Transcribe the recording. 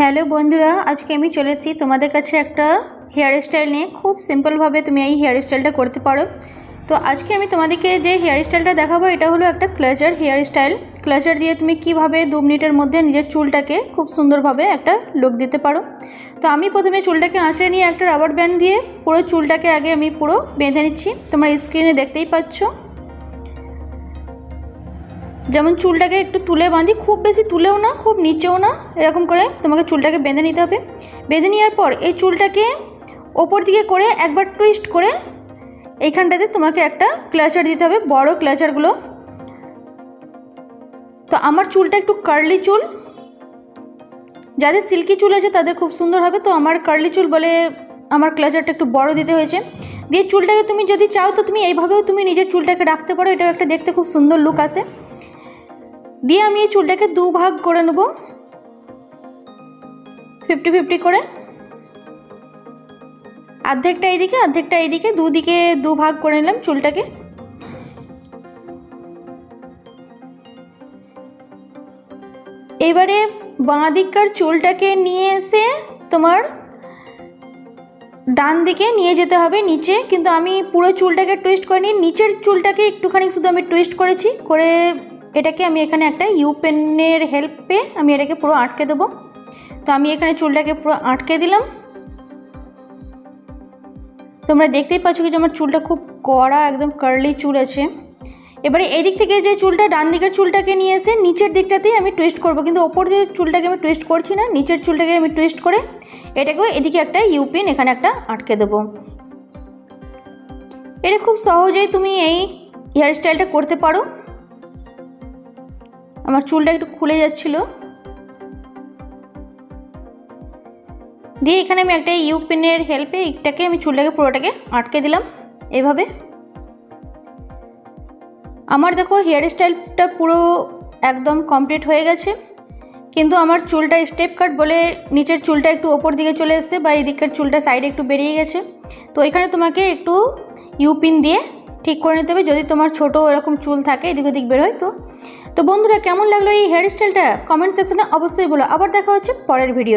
Hello বন্ধুরা, আজকে আমি চলে এসেছি তোমাদের কাছে একটা হেয়ার স্টাইল নিয়ে। খুব সিম্পলভাবে তুমি এই হেয়ার স্টাইলটা করতে পারো। তো আজকে আমি তোমাদেরকে যে হেয়ার স্টাইলটা দেখাবো এটা হলো একটা ক্লাচার হেয়ার স্টাইল। ক্লাচার দিয়ে তুমি কিভাবে 2 মিনিটের মধ্যে নিজের চুলটাকে খুব সুন্দরভাবে একটা লুক দিতে পারো। তো আমি প্রথমে চুলটাকে আঁচড়ে নিয়ে একটা রাবার ব্যান্ড দিয়ে পুরো চুলটাকে আগে আমি পুরো বেঁধে নিচ্ছি। তোমরা স্ক্রিনে দেখতেই পাচ্ছ। যেমন চুলটাকে একটু তুলে বাঁধি, খুব বেশি তুলেও না খুব নিচেও না, এরকম করে তোমাকে চুলটাকে বেঁধে নিতে হবে। বেঁধে নেওয়ার পর এই চুলটাকে ওপর দিকে করে একবার টুইস্ট করে এইখানটাতে তোমাকে একটা ক্লাচার দিতে হবে, বড় ক্লাচারগুলো। তো আমার চুলটা একটু কার্লি চুল, যাদের সিল্কি চুল আছে তাদের খুব সুন্দর হবে। তো আমার কার্লি চুল বলে আমার ক্লাচারটা একটু বড় দিতে হয়েছে। দিয়ে চুলটাকে তুমি যদি চাও তো তুমি এইভাবেও তুমি নিজের চুলটাকে রাখতে পারো, এটাও একটা দেখতে খুব সুন্দর লুক আসে। দিয়ে আমি এই চুলটাকে 2 ভাগ করে নেব, 50-50 করে। অর্ধেকটা এইদিকে অর্ধেকটা এইদিকে, দুদিকে 2 ভাগ করে নিলাম চুলটাকে। এবারে বাঁ দিককার চুলটাকে নিয়ে এসে তোমার ডান দিকে নিয়ে যেতে হবে নিচে, কিন্তু আমি পুরো চুলটাকে টুইস্ট করিনি, নিচের চুলটাকে একটুখানি শুধু আমি টুইস্ট করেছি। করে এটাকে আমি এখানে একটা ইউ পেনের হেল্পে আমি এটাকে পুরো আটকে দেবো। তো আমি এখানে চুলটাকে পুরো আটকে দিলাম। তোমরা দেখতেই পাচ্ছ কি যে আমার চুলটা খুব কড়া একদম কার্লি চুল আছে। এবারে এই দিক থেকে যে চুলটা ডান দিকের চুলটাকে নিয়ে এসে নিচের দিকটাতেই আমি টুইস্ট করব, কিন্তু ওপর দিকের চুলটাকে আমি টুইস্ট করছি না, নিচের চুলটাকে আমি টুইস্ট করে এটাকেও এদিকে একটা ইউপিন এখানে একটা আটকে দেবো। এটা খুব সহজেই তুমি এই হেয়ার স্টাইলটা করতে পারো। আমার চুলটা একটু খুলে যাচ্ছিল, দিয়ে এখানে আমি একটা ইউপিনের হেল্পে এটাকে আমি চুলটাকে পুরোটাকে আটকে দিলাম এইভাবে। আমার দেখো হেয়ার স্টাইলটা পুরো একদম কমপ্লিট হয়ে গেছে, কিন্তু আমার চুলটা স্টেপ কাট বলে নিচের চুলটা একটু ওপর দিকে চলে এসেছে বা এই দিকের চুলটা সাইডে একটু বেরিয়ে গেছে। তো এখানে তোমাকে একটু ইউপিন দিয়ে ঠিক করে নিতে হবে, যদি তোমার ছোটো এরকম চুল থাকে এদিক ওদিক বেরোয়। তো বন্ধুরা, কেমন লাগলো এই হেয়ার স্টাইলটা কমেন্ট সেকশনে অবশ্যই বলো। আবার দেখা হচ্ছে পরের ভিডিও।